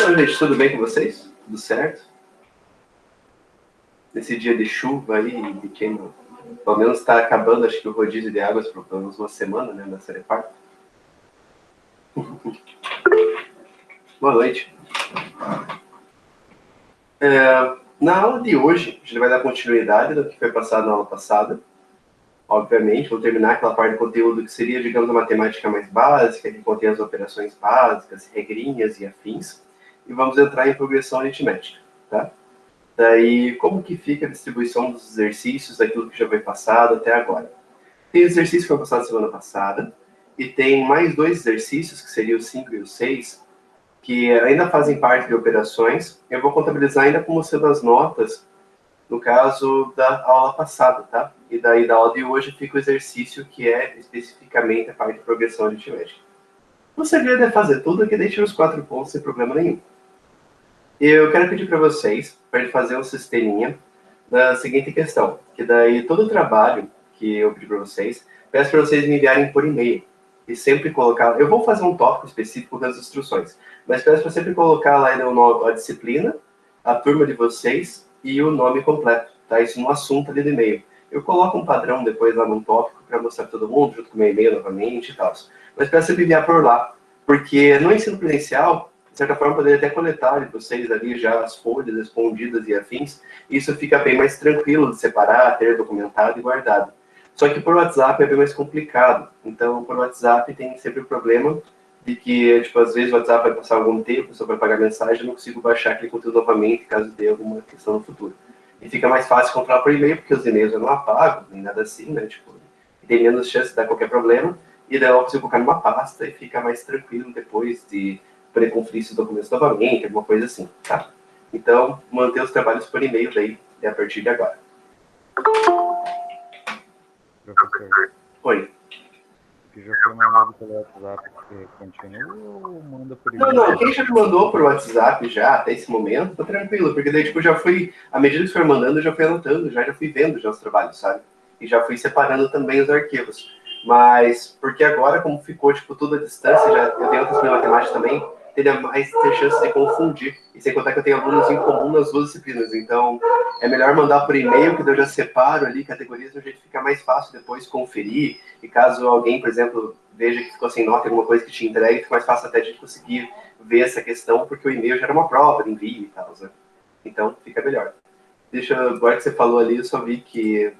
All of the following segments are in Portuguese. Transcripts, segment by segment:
Então, gente, tudo bem com vocês? Tudo certo? Nesse dia de chuva aí, pequeno, pelo menos está acabando, acho que o rodízio de águas por pelo menos uma semana, né, na Serepar. Boa noite. Na aula de hoje, a gente vai dar continuidade do que foi passado na aula passada. Obviamente, vou terminar aquela parte do conteúdo que seria, digamos, a matemática mais básica, que contém as operações básicas, regrinhas e afins. E vamos entrar em progressão aritmética, tá? Daí, como que fica a distribuição dos exercícios daquilo que já foi passado até agora? Tem exercício que foi passado semana passada, e tem mais dois exercícios, que seriam o 5 e o 6, que ainda fazem parte de operações. Eu vou contabilizar ainda como sendo as notas, no caso da aula passada, tá? E daí da aula de hoje fica o exercício que é especificamente a parte de progressão aritmética. O segredo é fazer tudo que deixe os 4 pontos sem problema nenhum. Eu quero pedir para vocês, para ele fazer um sisteminha da seguinte questão, que daí todo o trabalho que eu pedi para vocês, peço para vocês me enviarem por e-mail. E sempre colocar, eu vou fazer um tópico específico das instruções, mas peço para sempre colocar lá a disciplina, a turma de vocês e o nome completo, tá? Isso no assunto ali do e-mail. Eu coloco um padrão depois lá num tópico para mostrar para todo mundo, junto com o meu e-mail novamente e tal. Mas peço sempre enviar por lá, porque no ensino presencial, de certa forma, poderia até coletar de vocês ali já as folhas respondidas e afins. Isso fica bem mais tranquilo de separar, ter documentado e guardado. Só que por WhatsApp é bem mais complicado. Então, por WhatsApp tem sempre o problema de que, tipo, às vezes o WhatsApp vai passar algum tempo, só vai pagar mensagem, eu não consigo baixar aquele conteúdo novamente, caso dê alguma questão no futuro. E fica mais fácil controlar por e-mail, porque os e-mails eu não apago, nem nada assim, né? Tipo, tem menos chance de dar qualquer problema. E daí eu consigo colocar numa pasta e fica mais tranquilo depois de poder conferir esses documentos novamente, alguma coisa assim, tá? Então, manter os trabalhos por e-mail daí, a partir de agora. Professor. Oi. Que já foi mandado pelo WhatsApp, você continua ou manda por e-mail? Não, quem já me mandou por WhatsApp já, até esse momento, tá tranquilo, porque daí, tipo, já fui, à medida que você foi mandando, eu já fui anotando, já fui vendo já os trabalhos, sabe? E já fui separando também os arquivos. Mas, porque agora, como ficou, tipo, tudo à distância, já, eu tenho outras matemáticas também, teria mais ter chance de confundir. E sem contar que eu tenho alunos em comum nas duas disciplinas. Então, é melhor mandar por e-mail, que daí eu já separo ali categorias, de um jeito que fica mais fácil depois conferir. E caso alguém, por exemplo, veja que ficou sem nota alguma coisa que te entregue, fica mais fácil até de conseguir ver essa questão, porque o e-mail gera uma prova de envio e tal, né? Então, fica melhor. Agora que você falou ali, eu só vi que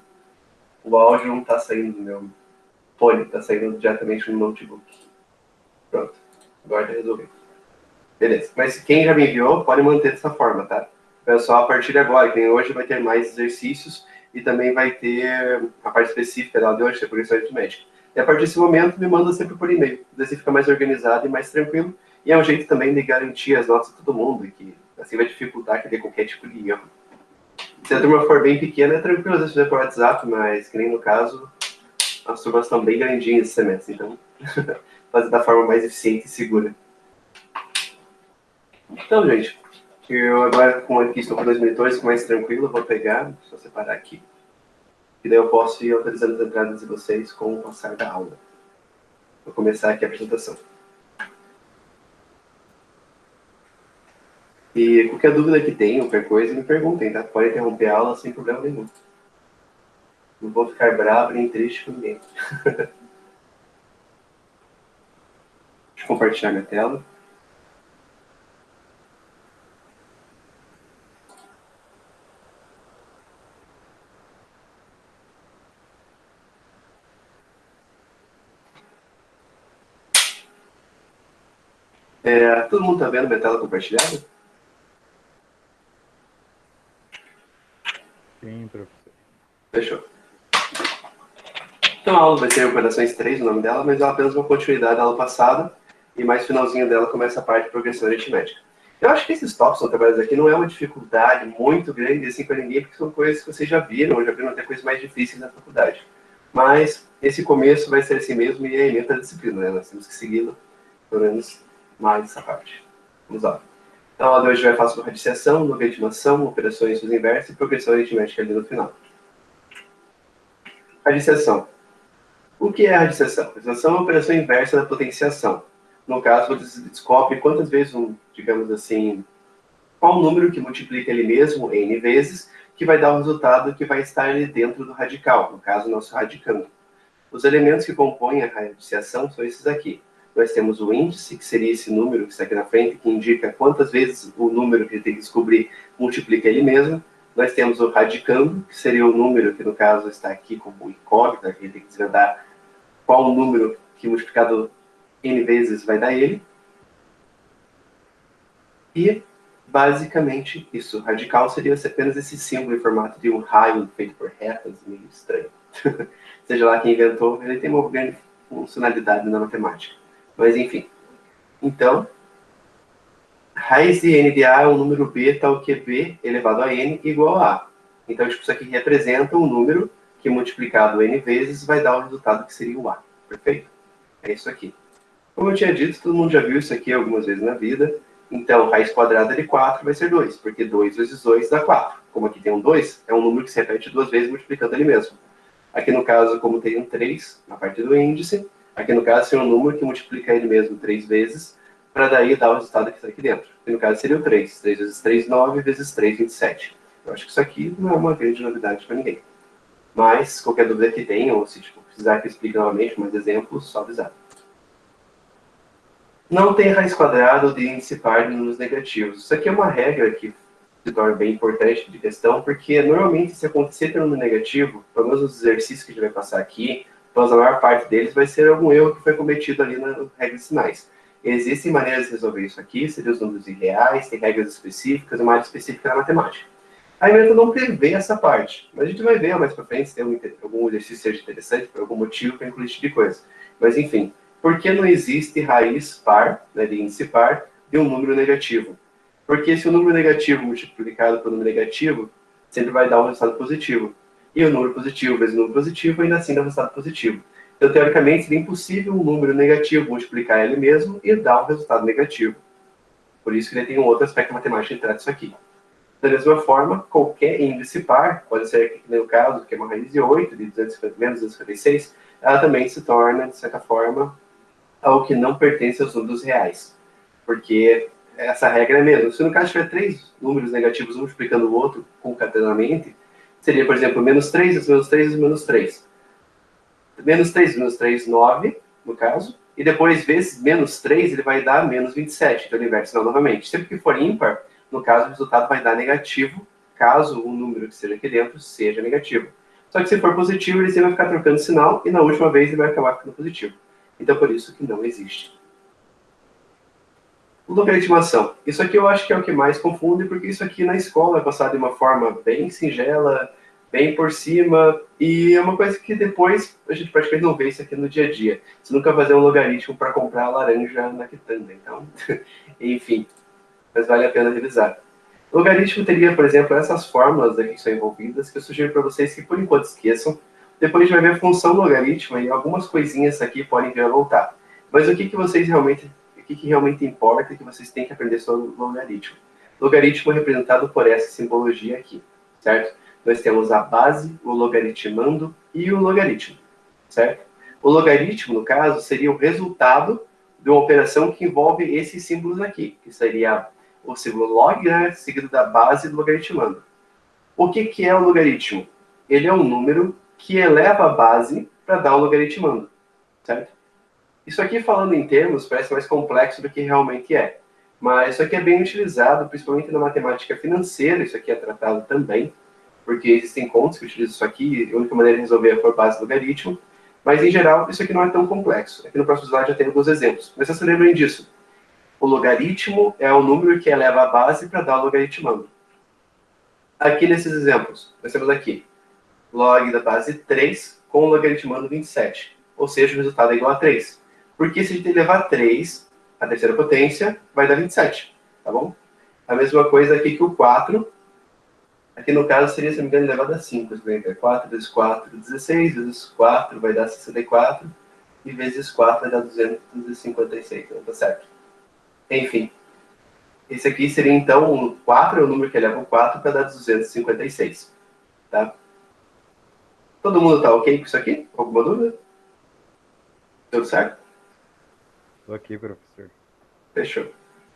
o áudio não está saindo do meu fone, está saindo diretamente no notebook. Pronto, agora já resolvi. Beleza, mas quem já me enviou, pode manter dessa forma, tá? É só a partir de agora, que hoje vai ter mais exercícios e também vai ter a parte específica da aula de hoje, que é progressão aritmética. E a partir desse momento, me manda sempre por e-mail. Daí você fica mais organizado e mais tranquilo. E é um jeito também de garantir as notas de todo mundo, e que assim vai dificultar que dê qualquer tipo de erro. Se a turma for bem pequena, é tranquilo às vezes fazer por WhatsApp, mas que nem no caso, as turmas estão bem grandinhas esse semestre, então fazer da forma mais eficiente e segura. Então, gente, eu agora aqui estou com 2 monitores, mais tranquilo, vou pegar, só separar aqui. E daí eu posso ir autorizando as entradas de vocês com o passar da aula. Vou começar aqui a apresentação. E qualquer dúvida que tenham, qualquer coisa, me perguntem, tá? Pode interromper a aula sem problema nenhum. Não vou ficar bravo nem triste com ninguém. Deixa eu compartilhar minha tela. Todo mundo está vendo minha tela compartilhada? Sim, professor. Fechou. Então a aula vai ser Operações 3, o nome dela, mas ela é apenas uma continuidade da aula passada, e mais finalzinho dela começa a parte de progressão aritmética. Eu acho que esses tópicos são trabalhados aqui não é uma dificuldade muito grande assim para ninguém, porque são coisas que vocês já viram até coisas mais difíceis na faculdade. Mas esse começo vai ser assim mesmo e é ementa a disciplina, né? Nós temos que segui-la, pelo menos mais essa parte. Vamos lá. Então a aula de hoje vai falar sobre radiciação, logaritmação, operações dos inversos e progressão aritmética ali no final. Radiciação. O que é a radiciação? A radiciação é a operação inversa da potenciação. no caso, você descobre quantas vezes, digamos assim, qual o número que multiplica ele mesmo n vezes, que vai dar o resultado que vai estar ali dentro do radical, no caso, o nosso radicando. Os elementos que compõem a radiciação são esses aqui. Nós temos o índice, que seria esse número que está aqui na frente, que indica quantas vezes o número que ele tem que descobrir multiplica ele mesmo. Nós temos o radicando, que seria o número que, no caso, está aqui como incógnita, que ele tem que desvendar qual o número que multiplicado n vezes vai dar ele. E, basicamente, isso. Radical seria apenas esse símbolo em formato de um raio feito por retas, meio estranho. Seja lá quem inventou, ele tem uma grande funcionalidade na matemática. Mas, enfim. Então, raiz de n de a é um número b tal que b elevado a n igual a a. Então, tipo, isso aqui representa um número que multiplicado n vezes vai dar o resultado que seria o a. Perfeito? É isso aqui. Como eu tinha dito, todo mundo já viu isso aqui algumas vezes na vida. Então, raiz quadrada de 4 vai ser 2, porque 2 vezes 2 dá 4. Como aqui tem um 2, é um número que se repete duas vezes multiplicando ele mesmo. Aqui no caso, como tem um 3 na parte do índice, aqui no caso seria um número que multiplica ele mesmo 3 vezes, para daí dar o resultado que está aqui dentro. Aqui no caso seria o 3. 3 vezes 3, 9, vezes 3, 27. Eu acho que isso aqui não é uma grande novidade para ninguém. Mas, qualquer dúvida que tenha, ou se precisar que eu explique novamente mais exemplos, só avisar. Não tem raiz quadrada ou de índice par de números negativos. Isso aqui é uma regra que se torna bem importante de questão, porque normalmente se acontecer ter um número negativo, pelo menos os exercícios que a gente vai passar aqui, pelo menos a maior parte deles vai ser algum erro que foi cometido ali na regra de sinais. Existem maneiras de resolver isso aqui, seriam os números irreais, tem regras específicas, uma área específica na matemática. A emenda não prevê essa parte, mas a gente vai ver mais para frente se tem algum exercício seja interessante, por algum motivo, para incluir esse tipo de coisa. Mas enfim, por que não existe raiz par, né, de índice par, de um número negativo? Porque se o número negativo multiplicado pelo número negativo, sempre vai dar um resultado positivo. E o número positivo vezes o número positivo, ainda assim dá um resultado positivo. Então, teoricamente, seria impossível um número negativo multiplicar ele mesmo e dar um resultado negativo. Por isso que ele tem um outro aspecto matemático que trata isso aqui. Da mesma forma, qualquer índice par, pode ser aqui no caso, que é uma raiz de 8, de 250, menos 256, ela também se torna, de certa forma, algo que não pertence aos números reais. Porque essa regra é mesmo. Se no caso tiver três números negativos um multiplicando o outro concatenamente, seria, por exemplo, menos 3 vezes menos 3 vezes menos 3. Menos 3, 9, no caso. E depois, vezes menos 3, ele vai dar menos 27. Então, ele inverte sinal novamente. Sempre que for ímpar, no caso, o resultado vai dar negativo, caso o número que seja aqui dentro seja negativo. Só que se for positivo, ele sempre vai ficar trocando sinal, e na última vez ele vai acabar ficando positivo. Então, por isso que não existe. Logaritmação. Isso aqui eu acho que é o que mais confunde, porque isso aqui na escola é passado de uma forma bem singela, bem por cima, e é uma coisa que depois a gente praticamente não vê isso aqui no dia a dia. Você nunca vai fazer um logaritmo para comprar a laranja na quitanda, então, enfim, mas vale a pena revisar. Logaritmo teria, por exemplo, essas fórmulas aqui que são envolvidas, que eu sugiro para vocês que por enquanto esqueçam. Depois a gente vai ver a função logaritmo e algumas coisinhas aqui podem vir a voltar. Mas o que vocês realmente, o que realmente importa é que vocês têm que aprender sobre o logaritmo. Logaritmo é representado por essa simbologia aqui, certo? Nós temos a base, o logaritmando e o logaritmo, certo? O logaritmo, no caso, seria o resultado de uma operação que envolve esses símbolos aqui, que seria o símbolo log, né, seguido da base do logaritmando. O que é o logaritmo? Ele é um número que eleva a base para dar o logaritmando, certo? Isso aqui, falando em termos, parece mais complexo do que realmente é. Mas isso aqui é bem utilizado, principalmente na matemática financeira, isso aqui é tratado também, porque existem contas que utilizam isso aqui, e a única maneira de resolver é por base do logaritmo. Mas, em geral, isso aqui não é tão complexo. Aqui no próximo slide já tem alguns exemplos. Mas vocês se lembrem disso. O logaritmo é o número que eleva a base para dar o logaritmando. Aqui nesses exemplos, nós temos aqui log da base 3 com o logaritmando 27. Ou seja, o resultado é igual a 3. Porque se a gente elevar 3 à terceira potência, vai dar 27. Tá bom? A mesma coisa aqui que o 4. Aqui no caso seria, se não me engano, elevado a 5. 4 vezes 4, 16. Vezes 4 vai dar 64. E vezes 4 vai dar 256. Tá certo? Enfim. Esse aqui seria, então, o 4 é o número que eleva o 4 para dar 256. Tá? Todo mundo tá ok com isso aqui? Alguma dúvida? Tudo certo? Tô aqui, professor. Fechou.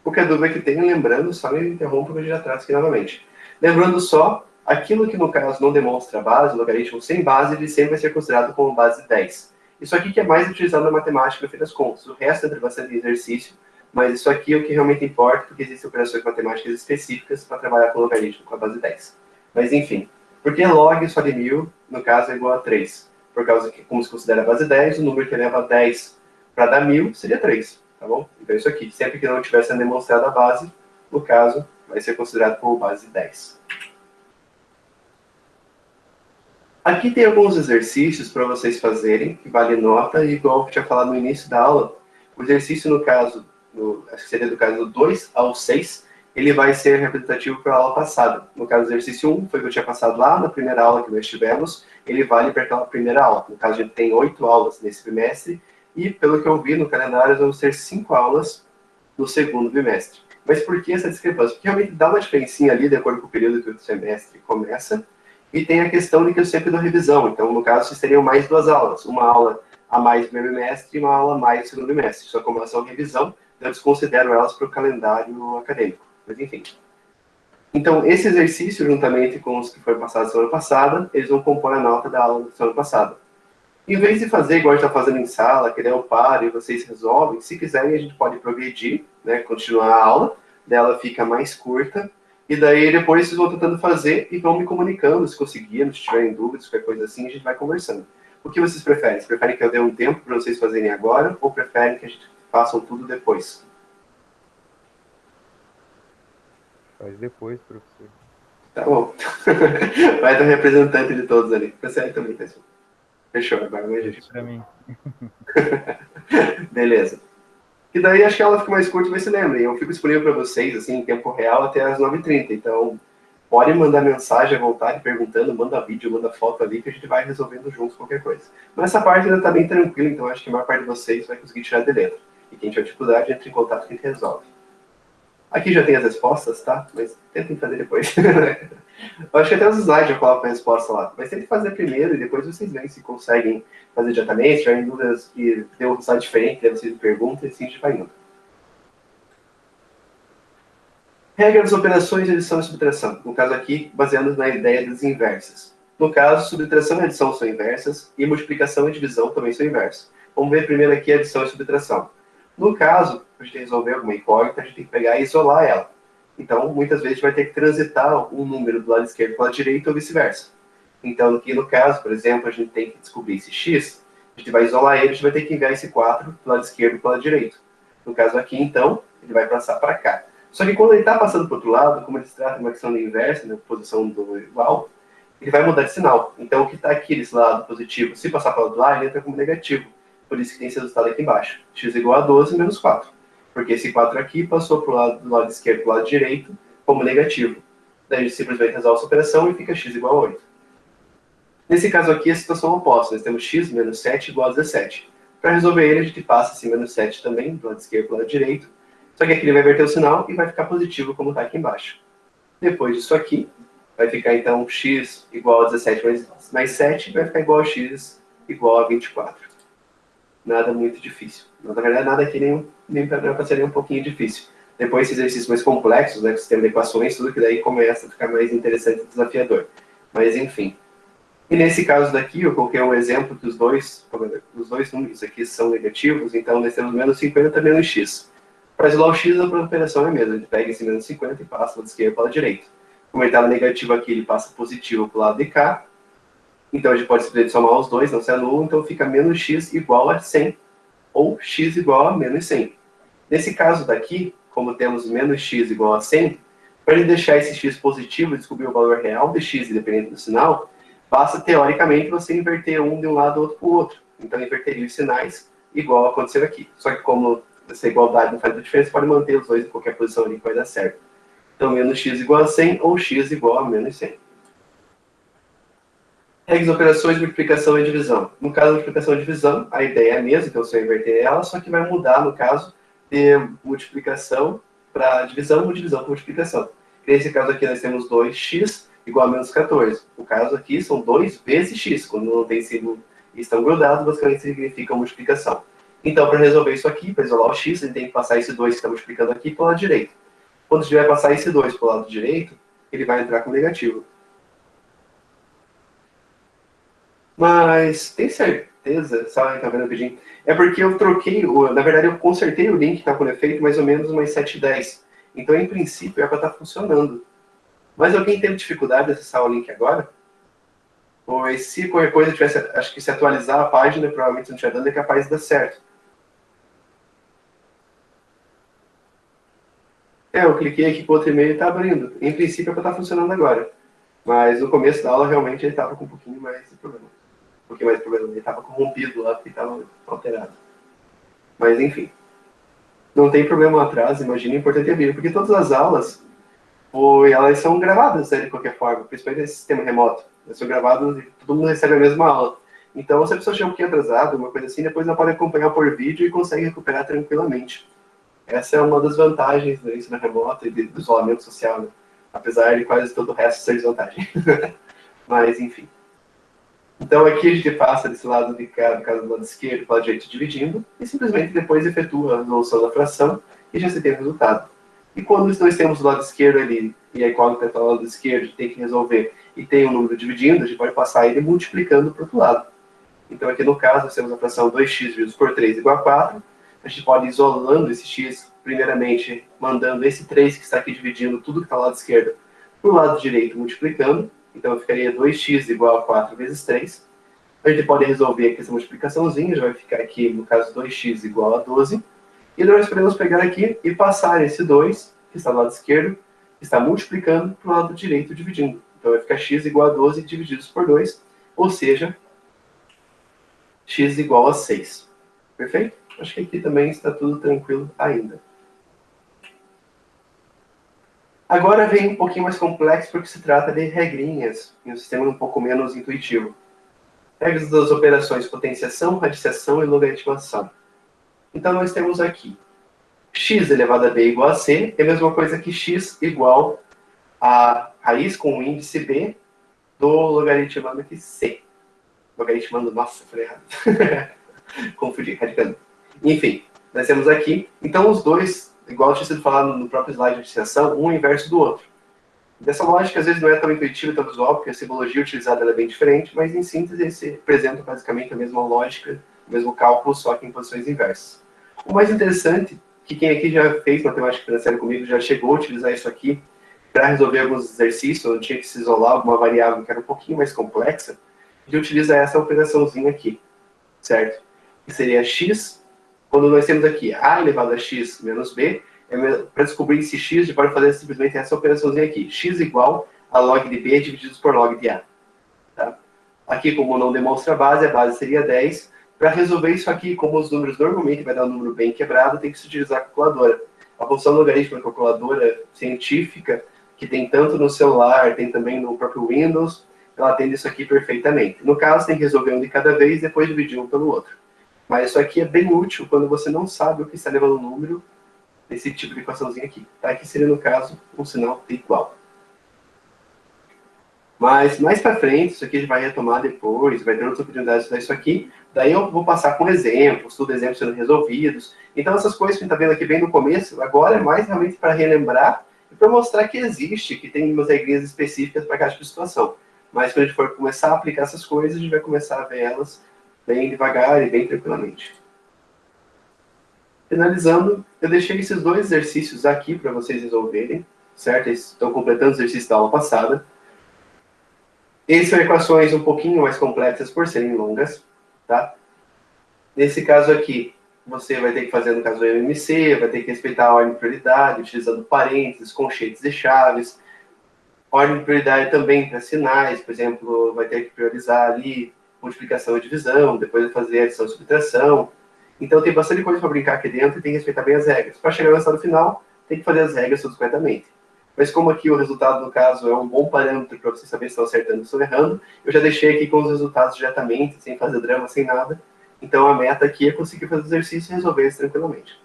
Qualquer dúvida que tenha, lembrando, só me interrompa que eu já trato aqui novamente. Lembrando só, aquilo que no caso não demonstra base, logaritmo sem base, ele sempre vai ser considerado como base 10. Isso aqui que é mais utilizado na matemática, no fim das contas. O resto entra bastante exercício, mas isso aqui é o que realmente importa, porque existem operações matemáticas específicas para trabalhar com logaritmo com a base 10. Mas enfim, porque log só de 1000, no caso, é igual a 3? Por causa que, como se considera a base 10, o número que eleva a 10 para dar 1000 seria 3, tá bom? Então isso aqui, sempre que não tiver sendo demonstrada a base, no caso, vai ser considerado como base 10. Aqui tem alguns exercícios para vocês fazerem, que vale nota, e igual eu tinha falado no início da aula, o exercício no caso, acho que seria do caso 2 ao 6, ele vai ser representativo para a aula passada. No caso, o exercício 1 foi o que eu tinha passado lá na primeira aula que nós tivemos, ele vale para aquela primeira aula. No caso, a gente tem 8 aulas nesse bimestre, e pelo que eu vi no calendário, vamos ter 5 aulas no segundo bimestre. Mas por que essa discrepância? Porque realmente dá uma diferencinha ali, de acordo com o período que o semestre começa, e tem a questão de que eu sempre dou revisão. Então, no caso, vocês teriam mais 2 aulas. Uma aula a mais no primeiro bimestre e uma aula a mais no segundo bimestre. Só como elas são revisão, eu desconsidero elas para o calendário acadêmico. Mas, enfim. Então, esse exercício, juntamente com os que foram passados semana passada, eles vão compor a nota da aula da semana passada. Em vez de fazer igual a gente está fazendo em sala, que daí eu paro e vocês resolvem, se quiserem a gente pode progredir, né, continuar a aula, dela fica mais curta, e daí depois vocês vão tentando fazer e vão me comunicando, se conseguirem, se tiverem dúvidas, qualquer coisa assim, a gente vai conversando. O que vocês preferem? Vocês preferem que eu dê um tempo para vocês fazerem agora, ou preferem que a gente façam tudo depois? Faz depois, professor. Tá bom. Vai ter um representante de todos ali. Você aí também, pessoal. Fechou, agora a gente... Para mim. Beleza. E daí acho que ela fica mais curta, mas se lembrem, eu fico disponível para vocês, assim, em tempo real até as 9h30. Então, podem mandar mensagem à vontade, perguntando, manda vídeo, manda foto ali, que a gente vai resolvendo juntos qualquer coisa. Mas essa parte ainda está bem tranquila, então acho que a maior parte de vocês vai conseguir tirar de dentro. E quem tiver dificuldade, entra em contato que a gente resolve. Aqui já tem as respostas, tá? Mas tentem fazer depois. Eu acho que até os slides já colocam a resposta lá. Mas tentem fazer primeiro e depois vocês veem se conseguem fazer diretamente. Se tiverem dúvidas que deu um resultado diferente, daí vocês perguntam e assim a gente vai indo. Regra das operações de adição e subtração. No caso aqui, baseando na ideia das inversas. No caso, subtração e adição são inversas e multiplicação e divisão também são inversas. Vamos ver primeiro aqui a adição e subtração. No caso, para a gente resolver alguma incógnita, a gente tem que pegar e isolar ela. Então, muitas vezes, a gente vai ter que transitar um número do lado esquerdo para o lado direito ou vice-versa. Então, aqui no caso, por exemplo, a gente tem que descobrir esse x, a gente vai isolar ele, a gente vai ter que enviar esse 4 do lado esquerdo para o lado direito. No caso aqui, então, ele vai passar para cá. Só que quando ele está passando para o outro lado, como ele se trata de uma questão de inversa, na posição do igual, ele vai mudar de sinal. Então, o que está aqui desse lado positivo, se passar para o outro lado, ele entra como negativo. Por isso que tem esse resultado aqui embaixo. X igual a 12 menos 4. Porque esse 4 aqui passou pro lado, do lado esquerdo para o lado direito como negativo. Daí a gente simplesmente resolve essa operação e fica x igual a 8. Nesse caso aqui, a situação é oposta. Nós temos x menos 7 igual a 17. Para resolver ele, a gente passa esse menos 7 também, do lado esquerdo para o lado direito. Só que aqui ele vai inverter o sinal e vai ficar positivo, como está aqui embaixo. Depois disso aqui, vai ficar então x igual a 17 mais 7, vai ficar igual a x igual a 24. Nada muito difícil. Na verdade, nada aqui nem para ser nem um pouquinho difícil. Depois, esses exercícios mais complexos, né, com o sistema de equações, tudo que daí começa a ficar mais interessante e desafiador. Mas, enfim. E nesse caso daqui, eu coloquei um exemplo que os dois números aqui são negativos, então nós temos menos 50 menos x. Para isolar o x, a operação é a mesma. A gente pega esse menos 50 e passa do lado esquerdo para o lado direito. Como ele estava negativo aqui, ele passa positivo para o lado de cá. Então, a gente pode simplesmente somar os dois, não se anula, então fica menos x igual a 100, ou x igual a menos 100. Nesse caso daqui, como temos menos x igual a 100, para ele deixar esse x positivo e descobrir o valor real de x, independente do sinal, basta, teoricamente, você inverter um de um lado e outro para o outro. Então, inverteria os sinais, igual aconteceu aqui. Só que como essa igualdade não faz muita diferença, pode manter os dois em qualquer posição ali que vai dar certo. Então, menos x igual a 100, ou x igual a menos 100. Regras de operações de multiplicação e divisão. No caso da multiplicação e divisão, a ideia é a mesma, então se eu inverter ela, só que vai mudar, no caso, de multiplicação para divisão ou divisão para multiplicação. Nesse caso aqui nós temos 2x igual a menos 14. No caso aqui são 2 vezes x, quando não tem símbolo e estão grudados, basicamente significa multiplicação. Então, para resolver isso aqui, para isolar o x, a gente tem que passar esse 2 que está multiplicando aqui para o lado direito. Quando tiver passar esse 2 para o lado direito, ele vai entrar com negativo. Mas tem certeza, sabe, tá vendo rapidinho? É porque eu troquei, na verdade eu consertei o link que está com defeito mais ou menos umas 7h10. Então, em princípio, é para estar funcionando. Mas alguém teve dificuldade de acessar o link agora? Pois se qualquer coisa tivesse, acho que se atualizar a página, provavelmente não estiver dando, é capaz de dar certo. Eu cliquei aqui com outro e-mail e está abrindo. Em princípio é para estar funcionando agora. Mas no começo da aula realmente ele estava com um pouquinho mais de problema. Um pouquinho mais de problema. Ele estava corrompido lá, porque estava alterado. Mas enfim. Não tem problema atrás, imagina, o importante é vir. Porque todas as aulas, elas são gravadas, né, de qualquer forma. Principalmente nesse sistema remoto. Elas são gravadas e todo mundo recebe a mesma aula. Então, se a pessoa chega um pouquinho atrasada, uma coisa assim, depois ela pode acompanhar por vídeo e consegue recuperar tranquilamente. Essa é uma das vantagens do ensino remoto e do isolamento social, né? Apesar de quase todo o resto ser desvantagem. Mas, enfim. Então, aqui a gente passa desse lado de cá, no caso do lado esquerdo, para o lado direito dividindo, e simplesmente depois efetua a resolução da fração e já se tem o resultado. E quando nós temos o lado esquerdo ali, e a incógnita está do lado esquerdo, tem que resolver, e tem um número dividindo, a gente pode passar ele multiplicando para o outro lado. Então, aqui no caso, nós temos a fração 2x dividido por 3 igual a 4. A gente pode ir isolando esse x, primeiramente, mandando esse 3 que está aqui dividindo tudo que está ao lado esquerdo para o lado direito, multiplicando. Então, ficaria 2x igual a 4 vezes 3. A gente pode resolver aqui essa multiplicaçãozinha, já vai ficar aqui, no caso, 2x igual a 12. E nós podemos pegar aqui e passar esse 2, que está do lado esquerdo, que está multiplicando para o lado direito, dividindo. Então, vai ficar x igual a 12 divididos por 2, ou seja, x igual a 6. Perfeito? Acho que aqui também está tudo tranquilo ainda. Agora vem um pouquinho mais complexo porque se trata de regrinhas em um sistema um pouco menos intuitivo. Regras das operações potenciação, radiciação e logaritmação. Então nós temos aqui x elevado a b igual a c é a mesma coisa que x igual a raiz com o índice b do logaritmando aqui c. Logaritmando, nossa, falei errado. Confundi, radicando. Enfim, nós temos aqui, então os dois, igual tinha sido falado no próprio slide de associação, um é inverso do outro. Dessa lógica, às vezes não é tão intuitiva e tão visual, porque a simbologia utilizada é bem diferente, mas em síntese eles representam basicamente a mesma lógica, o mesmo cálculo, só que em posições inversas. O mais interessante, que quem aqui já fez matemática financeira comigo, já chegou a utilizar isso aqui para resolver alguns exercícios, onde tinha que se isolar alguma variável que era um pouquinho mais complexa, e utiliza essa operaçãozinha aqui, certo? Que seria x, quando nós temos aqui a elevado a x menos b, para descobrir esse x, a gente pode fazer simplesmente essa operaçãozinha aqui. X igual a log de b divididos por log de a. Tá? Aqui, como não demonstra a base seria 10. Para resolver isso aqui, como os números normalmente vai dar um número bem quebrado, tem que se utilizar a calculadora. A função logarítmica, a calculadora científica, que tem tanto no celular, tem também no próprio Windows, ela atende isso aqui perfeitamente. No caso, tem que resolver um de cada vez, depois dividir um pelo outro. Mas isso aqui é bem útil quando você não sabe o que está levando o número desse tipo de equaçãozinha aqui. Tá? Aqui seria, no caso, um sinal igual. Mas, mais para frente, isso aqui a gente vai retomar depois, vai ter outras oportunidades de estudar isso aqui. Daí eu vou passar com exemplos, tudo exemplos sendo resolvidos. Então, essas coisas que a gente está vendo aqui bem no começo, agora é mais realmente para relembrar e para mostrar que existe, que tem umas regrinhas específicas para cada tipo de situação. Mas, quando a gente for começar a aplicar essas coisas, a gente vai começar a ver elas bem devagar e bem tranquilamente. Finalizando, eu deixei esses dois exercícios aqui para vocês resolverem, certo? Eles estão completando os exercícios da aula passada. Eles são equações um pouquinho mais complexas por serem longas, tá? Nesse caso aqui, você vai ter que fazer, no caso do MMC, vai ter que respeitar a ordem de prioridade, utilizando parênteses, conchetes e chaves. Ordem de prioridade também para sinais, por exemplo, vai ter que priorizar ali multiplicação e divisão, depois vai fazer adição e subtração. Então tem bastante coisa para brincar aqui dentro e tem que respeitar bem as regras. Para chegar no resultado final, tem que fazer as regras todas corretamente. Mas como aqui o resultado, no caso, é um bom parâmetro para você saber se estão acertando ou estão errando, eu já deixei aqui com os resultados diretamente, sem fazer drama, sem nada. Então a meta aqui é conseguir fazer o exercício e resolver isso tranquilamente.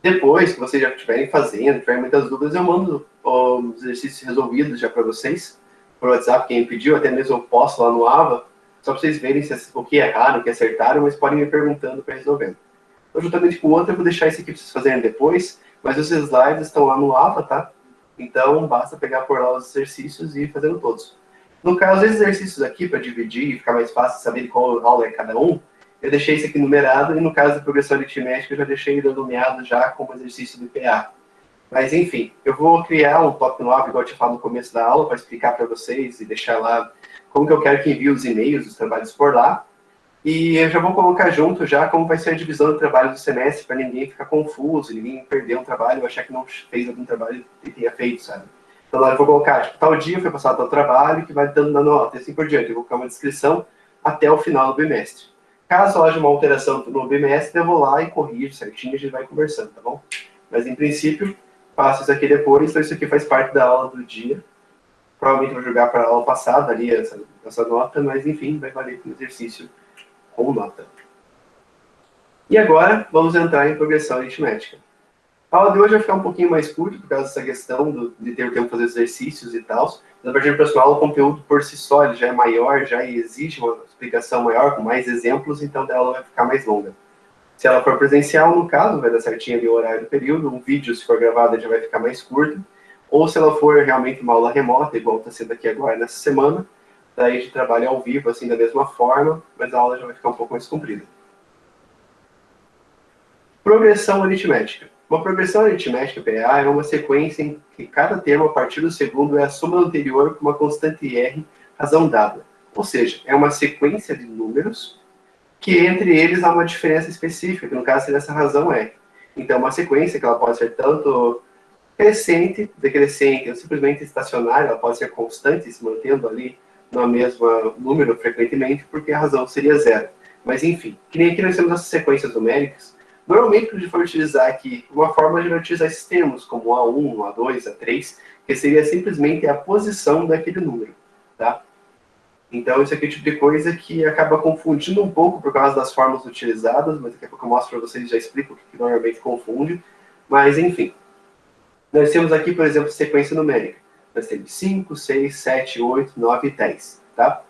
Depois que vocês já estiverem fazendo, tiverem muitas dúvidas, eu mando os exercícios resolvidos já para vocês, por WhatsApp, quem pediu, até mesmo eu posto lá no AVA, só para vocês verem o que erraram, o que acertaram, mas podem me perguntando para resolvendo. Então, juntamente com o outro, eu vou deixar isso aqui para vocês fazerem depois, mas os slides estão lá no AVA, tá? Então, basta pegar por lá os exercícios e ir fazendo todos. No caso, esses exercícios aqui, para dividir e ficar mais fácil saber de qual aula é cada um, eu deixei isso aqui numerado, e no caso da progressão aritmética, eu já deixei ele nomeado já como exercício do IPA. Mas, enfim, eu vou criar um tópico no AVA, igual eu tinha falado no começo da aula, para explicar para vocês e deixar lá como que eu quero que envie os e-mails, os trabalhos por lá. E eu já vou colocar junto já como vai ser a divisão do trabalho do semestre, para ninguém ficar confuso, ninguém perder um trabalho, achar que não fez algum trabalho que tenha feito, sabe? Então lá eu vou colocar, tipo, tal dia foi passado tal trabalho, que vai dando nota, e assim por diante. Eu vou colocar uma descrição até o final do bimestre. Caso haja uma alteração no bimestre, eu vou lá e corrijo certinho, a gente vai conversando, tá bom? Mas, em princípio, faço isso aqui depois, então isso aqui faz parte da aula do dia. Provavelmente vou jogar para a aula passada ali, essa nota, mas, enfim, vai valer para o exercício com nota. E agora, vamos entrar em progressão aritmética. A aula de hoje vai ficar um pouquinho mais curta, por causa dessa questão de ter o tempo para fazer exercícios e tal. Na partir do próximo aula, o conteúdo por si só ele já é maior, já exige uma explicação maior, com mais exemplos, então a aula vai ficar mais longa. Se ela for presencial, no caso, vai dar certinho ali o horário do período, um vídeo, se for gravado, já vai ficar mais curto. Ou se ela for realmente uma aula remota, igual está sendo aqui agora nessa semana, daí a gente trabalha ao vivo, assim, da mesma forma, mas a aula já vai ficar um pouco mais comprida. Progressão aritmética. Uma progressão aritmética, PA, é uma sequência em que cada termo, a partir do segundo, é a soma do anterior com uma constante R, razão dada. Ou seja, é uma sequência de números que entre eles há uma diferença específica, que no caso seria essa razão R. Então, uma sequência que ela pode ser tanto crescente, decrescente, ou simplesmente estacionária, ela pode ser constante, se mantendo ali no mesmo número frequentemente, porque a razão seria zero. Mas, enfim, que nem aqui nós temos as sequências numéricas. Normalmente, quando a gente for utilizar aqui, uma forma de utilizar esses termos, como A1, A2, A3, que seria simplesmente a posição daquele número, tá? Então, isso aqui é o tipo de coisa que acaba confundindo um pouco por causa das formas utilizadas, mas daqui a pouco eu mostro para vocês e já explico o que normalmente confunde. Mas, enfim. Nós temos aqui, por exemplo, sequência numérica. Nós temos 5, 6, 7, 8, 9 e 10, tá?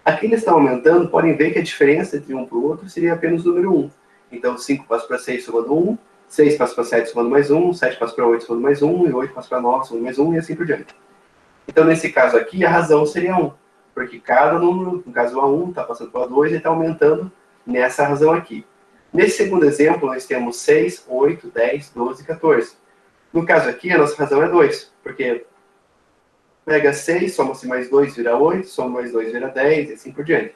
Aqui eles estão aumentando, podem ver que a diferença entre um para o outro seria apenas o número 1. Então, 5 passa para 6 somando 1, 6 passa para 7 somando mais 1, 7 passa para 8 somando mais 1, e 8 passa para 9 somando mais 1, e assim por diante. Então, nesse caso aqui, a razão seria 1, porque cada número, no caso o A1, está passando para o A2 e está aumentando nessa razão aqui. Nesse segundo exemplo, nós temos 6, 8, 10, 12 e 14. No caso aqui, a nossa razão é 2, porque pega 6, soma-se mais 2, vira 8, soma mais 2, vira 10, e assim por diante.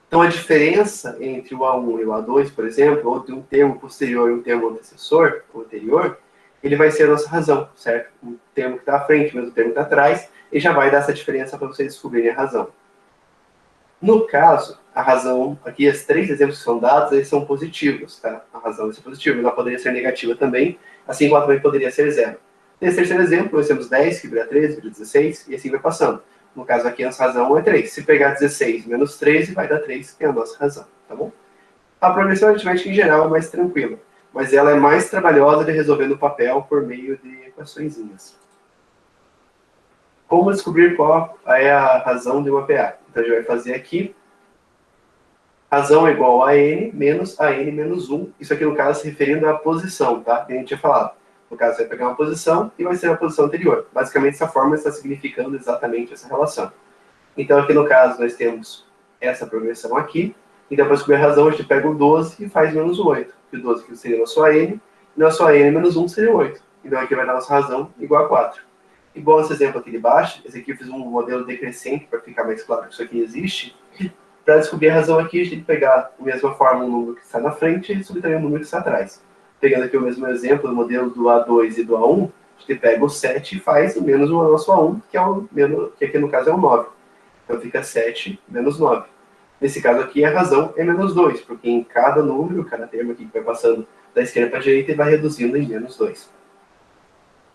Então, a diferença entre o A1 e o A2, por exemplo, ou de um termo posterior e um termo antecessor, ou anterior, ele vai ser a nossa razão, certo? O termo que está à frente, mas o termo que está atrás, e já vai dar essa diferença para vocês descobrirem a razão. No caso, a razão, aqui, os 3 exemplos que são dados, eles são positivos, tá? A razão vai ser positiva, ela poderia ser negativa também, assim como ela também poderia ser zero. Nesse terceiro exemplo, nós temos 10, que vira 13, vira 16, e assim vai passando. No caso aqui, a nossa razão é 3. Se pegar 16 menos 13, vai dar 3, que é a nossa razão, tá bom? A progressão aritmética, em geral, é mais tranquila, mas ela é mais trabalhosa de resolver no papel por meio de equaçõezinhas. Como descobrir qual é a razão de uma PA? Então, a gente vai fazer aqui. Razão é igual a n menos a n menos 1. Isso aqui, no caso, se referindo à posição, tá? Que a gente tinha falado. No caso, vai pegar uma posição e vai ser a posição anterior. Basicamente, essa fórmula está significando exatamente essa relação. Então, aqui no caso, nós temos essa progressão aqui. Então, para descobrir a razão, a gente pega o 12 e faz menos o 8. E o 12 aqui seria nosso AN, e nosso AN menos 1 seria 8. Então, aqui vai dar nossa razão igual a 4. Igual esse exemplo aqui de baixo, esse aqui eu fiz um modelo decrescente, para ficar mais claro que isso aqui existe. Para descobrir a razão aqui, a gente tem que pegar a mesma forma o número que está na frente e subtrair o número que está atrás. Pegando aqui o mesmo exemplo, o modelo do A2 e do A1, a gente pega o 7 e faz o menos o nosso A1, que aqui no caso é o 9. Então fica 7 menos 9. Nesse caso aqui, a razão é menos 2, porque em cada número, cada termo aqui que vai passando da esquerda para a direita, ele vai reduzindo em menos 2.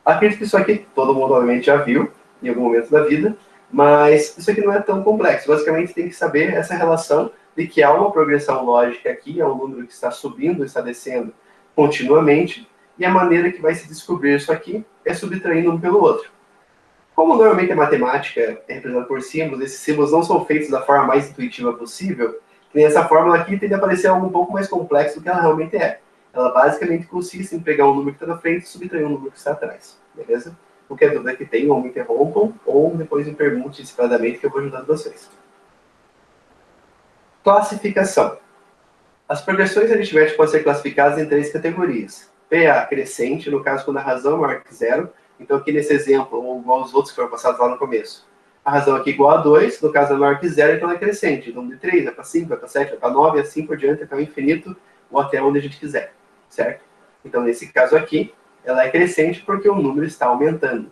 Acredito que isso aqui todo mundo, obviamente, já viu em algum momento da vida, mas isso aqui não é tão complexo. Basicamente, tem que saber essa relação de que há uma progressão lógica aqui, é um número que está subindo, está descendo continuamente, e a maneira que vai se descobrir isso aqui é subtraindo um pelo outro. Como normalmente a matemática é representada por símbolos, esses símbolos não são feitos da forma mais intuitiva possível, que essa fórmula aqui tende a parecer algo um pouco mais complexo do que ela realmente é. Ela basicamente consiste em pegar um número que está na frente e subtrair um número que está atrás, beleza? Qualquer dúvida que tenham, ou me interrompam, ou depois me pergunte separadamente que eu vou ajudando vocês. Classificação. As progressões aritméticas podem ser classificadas em 3 categorias. PA crescente, no caso quando a razão é maior que zero. Então aqui nesse exemplo, ou igual aos outros que foram passados lá no começo. A razão aqui é igual a 2, no caso é maior que zero, então ela é crescente. Então de 3 vai para 5, vai para 7, vai para 9, e assim por diante, até o infinito, ou até onde a gente quiser, certo? Então nesse caso aqui, ela é crescente porque o número está aumentando.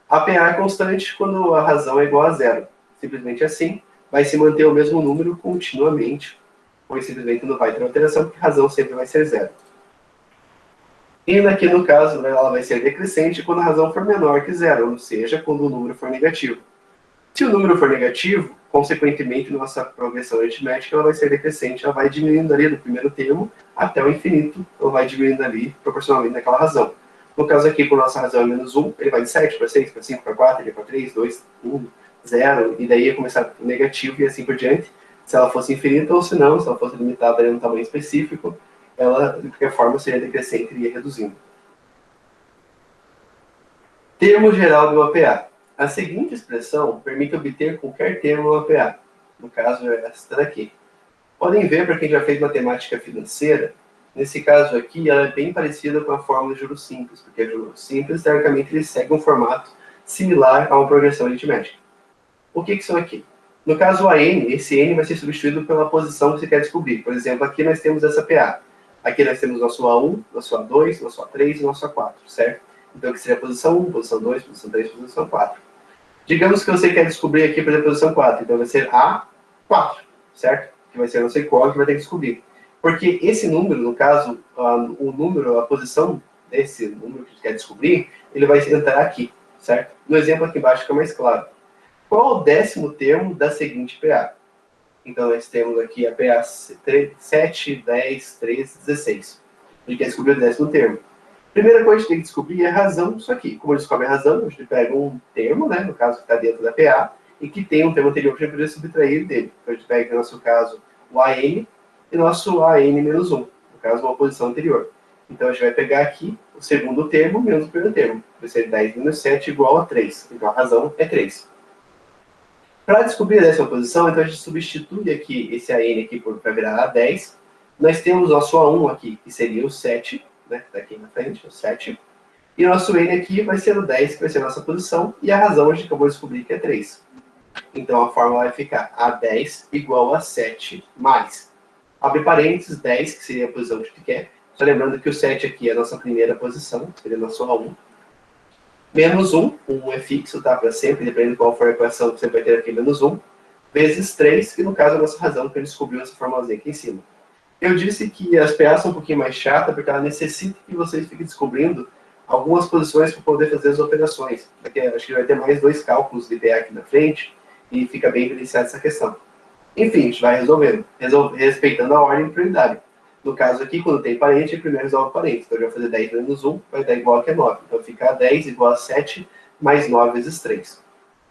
A PA é constante quando a razão é igual a zero. Simplesmente assim, vai se manter o mesmo número continuamente, pois simplesmente não vai ter alteração, porque a razão sempre vai ser zero. E aqui no caso, ela vai ser decrescente quando a razão for menor que zero, ou seja, quando o número for negativo. Se o número for negativo, consequentemente, nossa progressão aritmética ela vai ser decrescente, ela vai diminuindo ali do primeiro termo até o infinito, ou vai diminuindo ali proporcionalmente naquela razão. No caso aqui, quando a nossa razão é menos 1, ele vai de 7 para 6, para 5, para 4, ele para 3, 2, 1, 0, e daí ia começar negativo e assim por diante, se ela fosse infinita, ou se não, se ela fosse limitada a um tamanho específico, ela, de qualquer forma, seria decrescente e ia reduzindo. Termo geral de uma PA. A seguinte expressão permite obter qualquer termo de uma PA. No caso, é esta daqui. Podem ver, para quem já fez matemática financeira, nesse caso aqui, ela é bem parecida com a fórmula de juros simples, porque a juros simples, teoricamente, ele segue um formato similar a uma progressão aritmética. O que são aqui? No caso, a n, esse n vai ser substituído pela posição que você quer descobrir. Por exemplo, aqui nós temos essa PA. Aqui nós temos nosso A1, nosso A2, nosso A3 e nosso A4, certo? Então, aqui seria a posição 1, posição 2, posição 3, posição 4. Digamos que você quer descobrir aqui, por exemplo, a posição 4. Então, vai ser A4, certo? Que vai ser a nossa incógnita que vai ter que descobrir. Porque esse número, no caso, o número, a posição desse número que a gente quer descobrir, ele vai entrar aqui, certo? No exemplo aqui embaixo fica mais claro. Qual o 10º termo da seguinte PA? Então, nós temos aqui a PA 7, 10, 13, 16. A gente quer descobrir o 10º termo. Primeira coisa que a gente tem que descobrir é a razão disso aqui. Como a gente descobre a razão, a gente pega um termo, né, no caso que está dentro da PA, e que tem um termo anterior para a gente poder subtrair dele. Então, a gente pega, no nosso caso, o AN e nosso AN-1, no caso, uma posição anterior. Então, a gente vai pegar aqui o segundo termo menos o primeiro termo. Vai ser 10 menos 7 igual a 3. Então, a razão é 3. Para descobrir essa posição, então a gente substitui aqui esse AN aqui para virar A10. Nós temos nosso A1 aqui, que seria o 7, né, daqui na frente, o 7. E nosso N aqui vai ser o 10, que vai ser a nossa posição, e a razão a gente acabou de descobrir que é 3. Então a fórmula vai ficar A10 igual a 7 mais, abre parênteses, 10, que seria a posição que a gente quer. Só lembrando que o 7 aqui é a nossa primeira posição, seria nosso A1. Menos 1, 1 é fixo, tá? Para sempre, dependendo de qual for a equação que você vai ter aqui, menos 1, vezes 3, que no caso é a nossa razão, que a gente descobriu essa formulazinha aqui em cima. Eu disse que as PA são um pouquinho mais chatas, porque ela necessita que vocês fiquem descobrindo algumas posições para poder fazer as operações. Porque acho que vai ter mais 2 cálculos de PA aqui na frente, e fica bem evidenciada essa questão. Enfim, a gente vai resolvendo, respeitando a ordem de prioridade. No caso aqui, quando tem parente, primeiro resolve o parente. Então, eu vou fazer 10 menos 1, vai dar igual a 9. Então, fica 10 igual a 7 mais 9 vezes 3.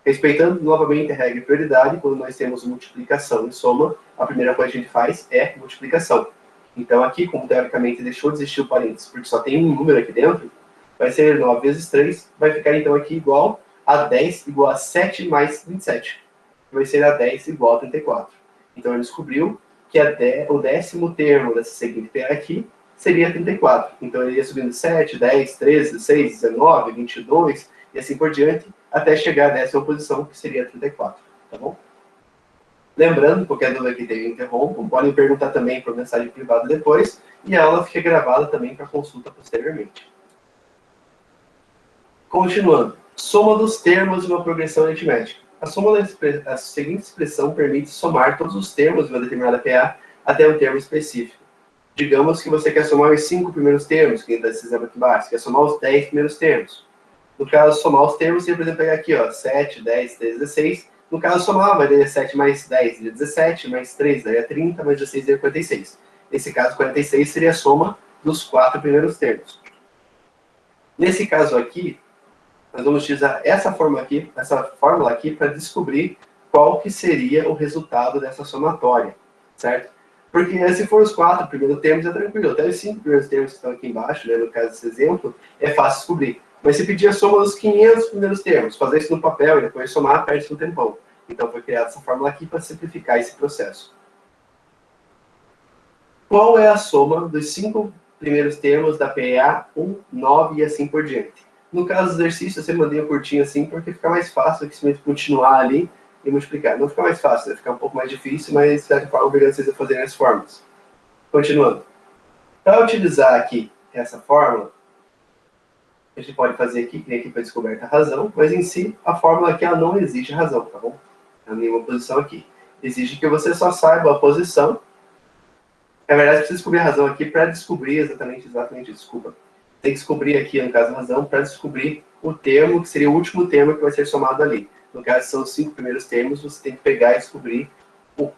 Respeitando novamente a regra de prioridade, quando nós temos multiplicação e soma, a primeira coisa que a gente faz é multiplicação. Então, aqui, como teoricamente deixou de existir o parênteses, porque só tem um número aqui dentro, vai ser 9 vezes 3, vai ficar então aqui igual a 10 igual a 7 mais 27. Vai ser a 10 igual a 34. Então, ele descobriu que o 10º termo dessa seguinte PA aqui seria 34. Então, ele ia subindo 7, 10, 13, 16, 19, 22, e assim por diante, até chegar à 10ª posição, que seria 34. Tá bom? Lembrando, qualquer dúvida que tenha, interrompam, podem perguntar também por mensagem privada depois, e a aula fica gravada também para consulta posteriormente. Continuando. Soma dos termos de uma progressão aritmética. A soma da seguinte expressão permite somar todos os termos de uma determinada PA até um termo específico. Digamos que você quer somar os 5 primeiros termos, que está esse exemplo aqui embaixo, quer somar os 10 primeiros termos. No caso, somar os termos, você, por exemplo, pegar aqui, ó, 7, 10, 13, 16. No caso, somar, vai dar 7 mais 10, daria 17, mais 3, daria 30, mais 16, daria 46. Nesse caso, 46 seria a soma dos 4 primeiros termos. Nesse caso aqui, nós vamos utilizar essa fórmula aqui para descobrir qual que seria o resultado dessa somatória, certo? Porque se for os 4 primeiros termos, é tranquilo. Até os 5 primeiros termos que estão aqui embaixo, né, no caso desse exemplo, é fácil descobrir. Mas se pedir a soma dos 500 primeiros termos, fazer isso no papel e depois somar, perde um tempão. Então foi criada essa fórmula aqui para simplificar esse processo. Qual é a soma dos 5 primeiros termos da PEA 1, 9 e assim por diante? No caso do exercício, você mandei curtinho assim, porque fica mais fácil que simplesmente continuar ali e multiplicar. Não fica mais fácil, vai ficar um pouco mais difícil, mas de certa forma obrigando vocês a fazerem as fórmulas. Continuando. Para utilizar aqui essa fórmula, a gente pode fazer aqui, que nem aqui foi descoberta a razão, mas em si, a fórmula aqui ela não exige razão, tá bom? Não tem nenhuma posição aqui. Exige que você só saiba a posição. Na verdade, precisa descobrir a razão aqui para descobrir exatamente, desculpa. Tem que descobrir aqui, no caso, a razão, para descobrir o termo, que seria o último termo que vai ser somado ali. No caso, são os 5 primeiros termos, você tem que pegar e descobrir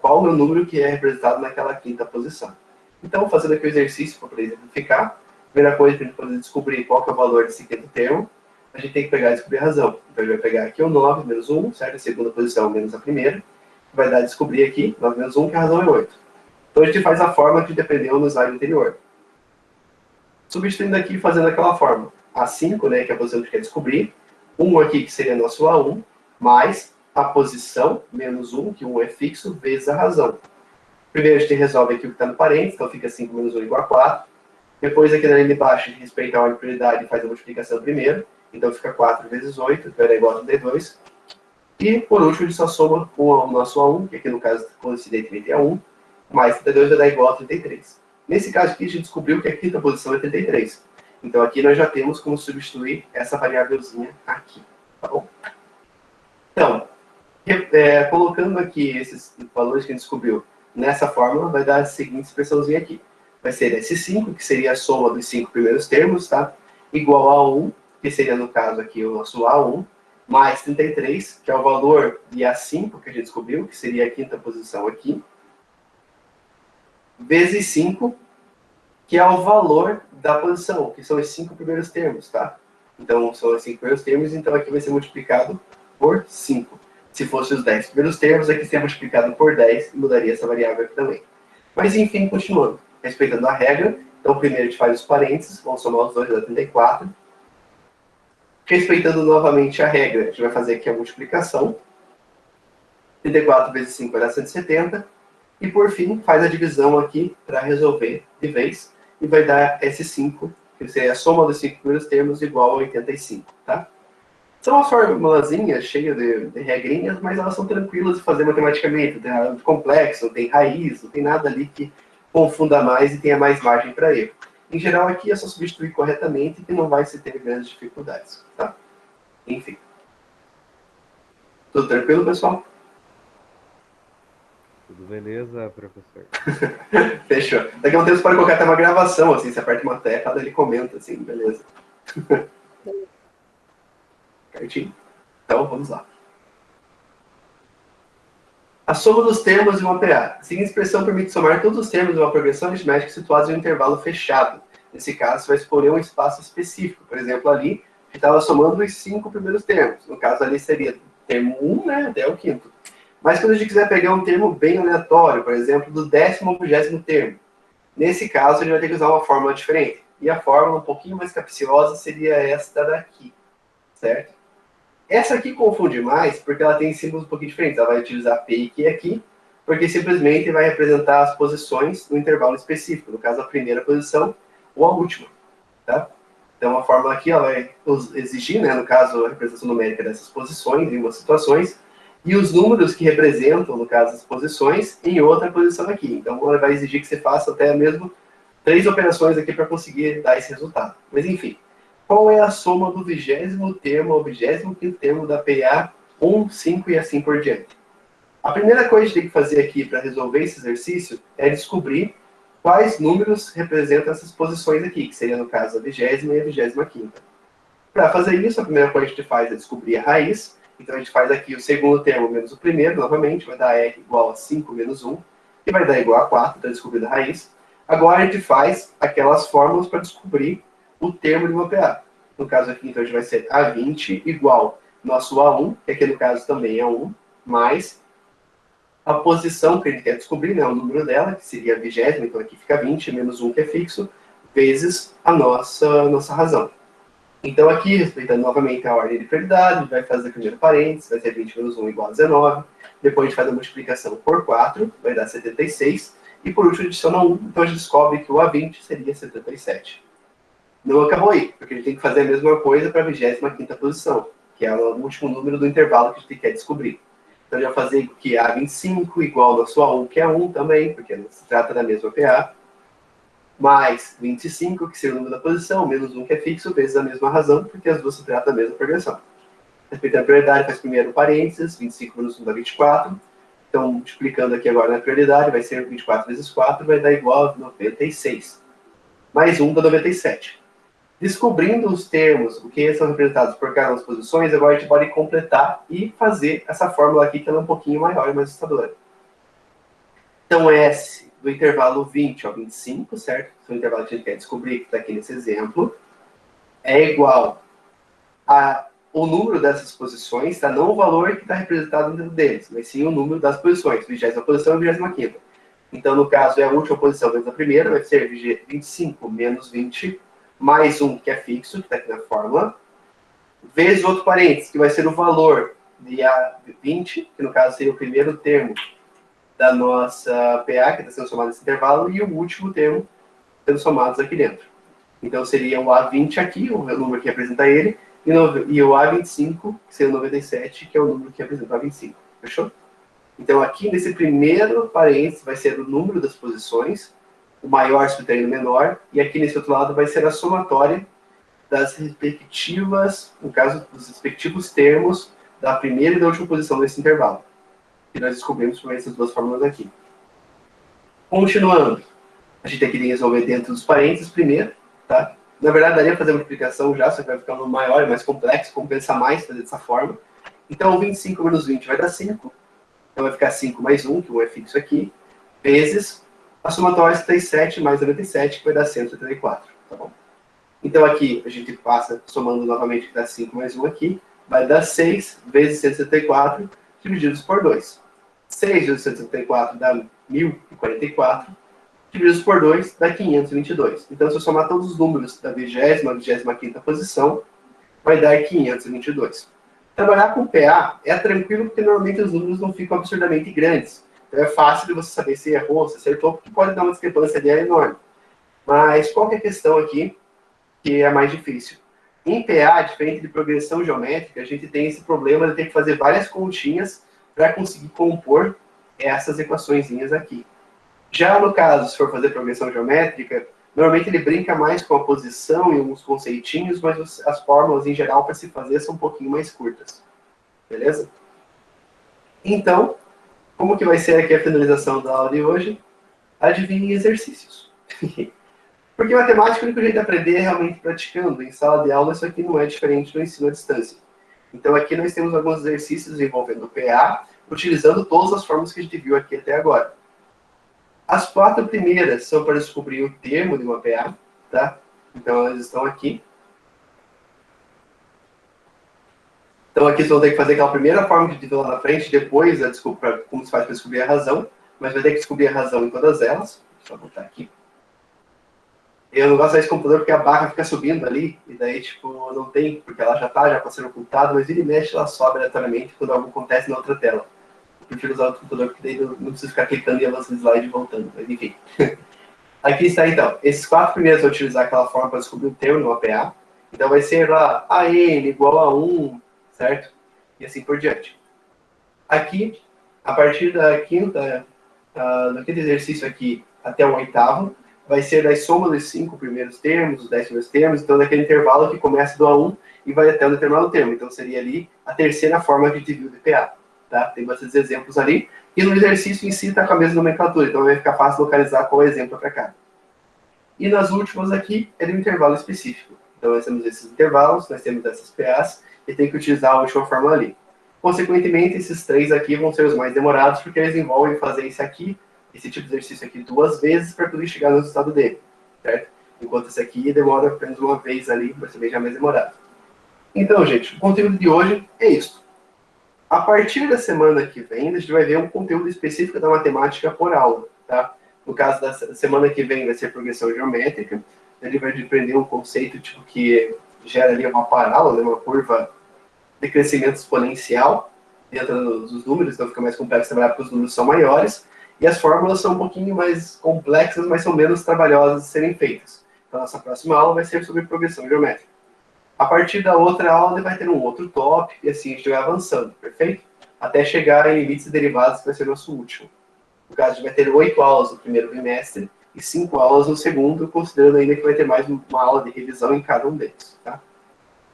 qual é o número que é representado naquela quinta posição. Então, fazendo aqui o exercício para poder exemplificar, a primeira coisa para a gente poder descobrir qual que é o valor desse quinto termo, a gente tem que pegar e descobrir a razão. Então, a gente vai pegar aqui o 9 menos 1, certo? A segunda posição menos a primeira. Vai dar a descobrir aqui, 9 menos 1, que a razão é 8. Então, a gente faz a fórmula que dependeu no slide anterior. Substituindo aqui, fazendo aquela fórmula. A5, né, que é a posição que a gente quer descobrir. 1 aqui, que seria nosso A1, mais a posição, menos 1, que 1 é fixo, vezes a razão. Primeiro, a gente resolve aqui o que está no parênteses, então fica 5 menos 1 igual a 4. Depois, aqui na linha de baixo, a gente respeita a ordem de prioridade e faz a multiplicação primeiro. Então, fica 4 vezes 8, que vai dar igual a 32. E, por último, a gente só soma com o nosso A1, que aqui no caso, coincidentemente é 1, mais 32 vai dar igual a 33. Nesse caso aqui, a gente descobriu que a quinta posição é 33. Então, aqui nós já temos como substituir essa variávelzinha aqui, tá bom? Então, colocando aqui esses valores que a gente descobriu nessa fórmula, vai dar a seguinte expressãozinha aqui. Vai ser S5, que seria a soma dos 5 primeiros termos, tá? Igual a 1, que seria, no caso aqui, o nosso A1, mais 33, que é o valor de A5 que a gente descobriu, que seria a quinta posição aqui, vezes 5, que é o valor da posição, que são os 5 primeiros termos, tá? Então, são os 5 primeiros termos, então aqui vai ser multiplicado por 5. Se fosse os 10 primeiros termos, aqui seria multiplicado por 10 e mudaria essa variável aqui também. Mas, enfim, continuando. Respeitando a regra, então primeiro a gente faz os parênteses, vamos somar os dois, dá 34. Respeitando novamente a regra, a gente vai fazer aqui a multiplicação. 34 vezes 5 vai dar 170. E, por fim, faz a divisão aqui para resolver de vez. E vai dar S5, que seria a soma dos 5 primeiros termos, igual a 85, tá? São umas formulazinhas cheias de regrinhas, mas elas são tranquilas de fazer matematicamente. Não tem nada de complexo, não tem raiz, não tem nada ali que confunda mais e tenha mais margem para erro. Em geral, aqui é só substituir corretamente que não vai se ter grandes dificuldades, tá? Enfim. Tudo tranquilo, pessoal? Tudo beleza, professor? Fechou. Daqui a um tempo você pode colocar até uma gravação, assim, você aperta uma tecla, ele comenta, assim, beleza. Certinho? Então, vamos lá. A soma dos termos de uma PA. A seguinte expressão permite somar todos os termos de uma progressão aritmética situados em um intervalo fechado. Nesse caso, você vai escolher um espaço específico. Por exemplo, ali, a gente estava somando os 5 primeiros termos. No caso, ali seria termo 1, né, até o quinto. Mas quando a gente quiser pegar um termo bem aleatório, por exemplo, do 10º ao 20º termo, nesse caso, a gente vai ter que usar uma fórmula diferente. E a fórmula, um pouquinho mais capciosa, seria esta daqui, certo? Essa aqui confunde mais, porque ela tem símbolos um pouquinho diferentes. Ela vai utilizar P e Q aqui, porque simplesmente vai representar as posições no intervalo específico. No caso, a primeira posição ou a última, tá? Então, a fórmula aqui ela vai exigir, né, no caso, a representação numérica dessas posições em umas situações, e os números que representam, no caso, as posições, em outra posição aqui. Então, ela vai exigir que você faça até mesmo 3 operações aqui para conseguir dar esse resultado. Mas, enfim, qual é a soma do 20º termo ao 25º termo da PA 1, 5 e assim por diante? A primeira coisa que a gente tem que fazer aqui para resolver esse exercício é descobrir quais números representam essas posições aqui, que seria, no caso, a 20ª e a 25ª. Para fazer isso, a primeira coisa que a gente faz é descobrir a raiz. Então, a gente faz aqui o segundo termo menos o primeiro, novamente, vai dar R igual a 5 menos 1, que vai dar igual a 4, então descobrindo a raiz. Agora, a gente faz aquelas fórmulas para descobrir o termo de uma PA. No caso aqui, então, a gente vai ser A20 igual nosso A1, que aqui no caso também é 1, mais a posição que a gente quer descobrir, né, o número dela, que seria a 20ª, então aqui fica 20, menos 1, que é fixo, vezes a nossa razão. Então aqui, respeitando novamente a ordem de prioridade, vai fazer o primeiro parênteses, vai ser 20 menos 1 igual a 19, depois a gente faz a multiplicação por 4, vai dar 76, e por último adiciona 1, então a gente descobre que o A20 seria 77. Não acabou aí, porque a gente tem que fazer a mesma coisa para a 25ª posição, que é o último número do intervalo que a gente quer descobrir. Então, eu já fazer que A25 igual ao nosso A1, que é 1 também, porque se trata da mesma PA, mais 25, que seria o número da posição, menos 1, que é fixo, vezes a mesma razão, porque as duas se tratam da mesma progressão. Respeitando a prioridade, faz primeiro parênteses, 25 menos 1 dá 24. Então, multiplicando aqui agora na prioridade, vai ser 24 vezes 4, vai dar igual a 96. Mais 1 dá 97. Descobrindo os termos, o que são representados por cada uma das posições, agora a gente pode completar e fazer essa fórmula aqui, que ela é um pouquinho maior e mais assustadora. Então, S do intervalo 20 ao 25, certo? Que é o intervalo que a gente quer descobrir, que está aqui nesse exemplo, é igual ao número dessas posições, tá? Não o valor que está representado dentro deles, mas sim o número das posições, 20ª posição e 25ª. Então, no caso, é a última posição vezes a primeira, vai ser 25 menos 20, mais 1, que é fixo, que está aqui na fórmula, vezes outro parênteses, que vai ser o valor de A20, que no caso seria o primeiro termo da nossa PA, que está sendo somado nesse intervalo, e o último termo sendo somados aqui dentro. Então seria o A20 aqui, o número que representa ele, e o A25, que seria o 97, que é o número que representa o A25. Fechou? Então aqui nesse primeiro parênteses vai ser o número das posições, o maior subtraindo o menor, e aqui nesse outro lado vai ser a somatória das respectivas, no caso, dos respectivos termos da primeira e da última posição desse intervalo, que nós descobrimos por essas duas fórmulas aqui. Continuando, a gente tem que resolver dentro dos parênteses primeiro, tá? Na verdade, daria para fazer a multiplicação já, só que vai ficando maior e mais complexo, compensa mais fazer dessa forma. Então, 25 menos 20 vai dar 5, então vai ficar 5 mais 1, que 1 é fixo aqui, vezes a somatória 77 mais 97, que vai dar 174, tá bom? Então aqui a gente passa, somando novamente, que dá 5 mais 1 aqui, vai dar 6 vezes 174, divididos por 2. 6 vezes 174 dá 1044, divididos por 2 dá 522. Então, se eu somar todos os números da 20ª, 25ª posição, vai dar 522. Trabalhar com PA é tranquilo, porque normalmente os números não ficam absurdamente grandes. Então é fácil de você saber se errou, se acertou, porque pode dar uma discrepância ali enorme. Mas qual que é a questão aqui que é mais difícil? Em PA, diferente de progressão geométrica, a gente tem esse problema de ter que fazer várias continhas para conseguir compor essas equaçõezinhas aqui. Já no caso, se for fazer progressão geométrica, normalmente ele brinca mais com a posição e alguns conceitinhos, mas as fórmulas em geral para se fazer são um pouquinho mais curtas. Beleza? Então, como que vai ser aqui a finalização da aula de hoje? Adivinhem exercícios. Porque matemática, o único jeito de aprender é realmente praticando. Em sala de aula, isso aqui não é diferente do ensino à distância. Então, aqui nós temos alguns exercícios envolvendo o PA, utilizando todas as fórmulas que a gente viu aqui até agora. As 4 primeiras são para descobrir o termo de uma PA, tá? Então, elas estão aqui. Então, aqui vocês vão ter que fazer aquela primeira fórmula que a gente viu lá na frente, depois como se faz para descobrir a razão, mas vai ter que descobrir a razão em todas elas. Só botar aqui. Eu não gosto desse computador porque a barra fica subindo ali, e daí, tipo, não tem, porque ela já está sendo ocultada, mas vira e mexe, ela sobe aleatoriamente quando algo acontece na outra tela. Eu prefiro usar o computador, porque daí não preciso ficar clicando e avançando slide e voltando, mas enfim. Aqui está, então. Esses 4 primeiros vão utilizar aquela forma para descobrir o termo no APA. Então vai ser lá AN igual a 1, certo? E assim por diante. Aqui, a partir da do quinto exercício aqui até o 8º, vai ser da soma dos 5 primeiros termos, os 10 primeiros termos, então daquele intervalo que começa do A1 e vai até um determinado termo. Então seria ali a terceira forma que a gente viu de PA. Tá? Tem bastantes exemplos ali. E no exercício em si está com a mesma nomenclatura, então vai ficar fácil localizar qual é o exemplo para cá. E nas últimas aqui é de um intervalo específico. Então nós temos esses intervalos, nós temos essas PAs, e tem que utilizar a última fórmula ali. Consequentemente, esses 3 aqui vão ser os mais demorados, porque eles envolvem fazer esse tipo de exercício aqui 2 vezes para poder chegar no resultado dele, certo? enquanto esse aqui demora apenas uma vez ali, vai ser já mais demorado. Então, gente, o conteúdo de hoje é isso. A partir da semana que vem, a gente vai ver um conteúdo específico da matemática por aula, tá? No caso da semana que vem vai ser progressão geométrica, ele vai aprender um conceito tipo que gera ali uma parábola, né, uma curva de crescimento exponencial dentro dos números, então fica mais complexo trabalhar porque os números são maiores, e as fórmulas são um pouquinho mais complexas, mas são menos trabalhosas de serem feitas. Então, nossa próxima aula vai ser sobre progressão geométrica. A partir da outra aula, ele vai ter um outro tópico, e assim a gente vai avançando, perfeito? Até chegar em limites e derivados, que vai ser o nosso último. No caso, a gente vai ter 8 aulas no primeiro bimestre e 5 aulas no segundo, considerando ainda que vai ter mais uma aula de revisão em cada um deles, tá?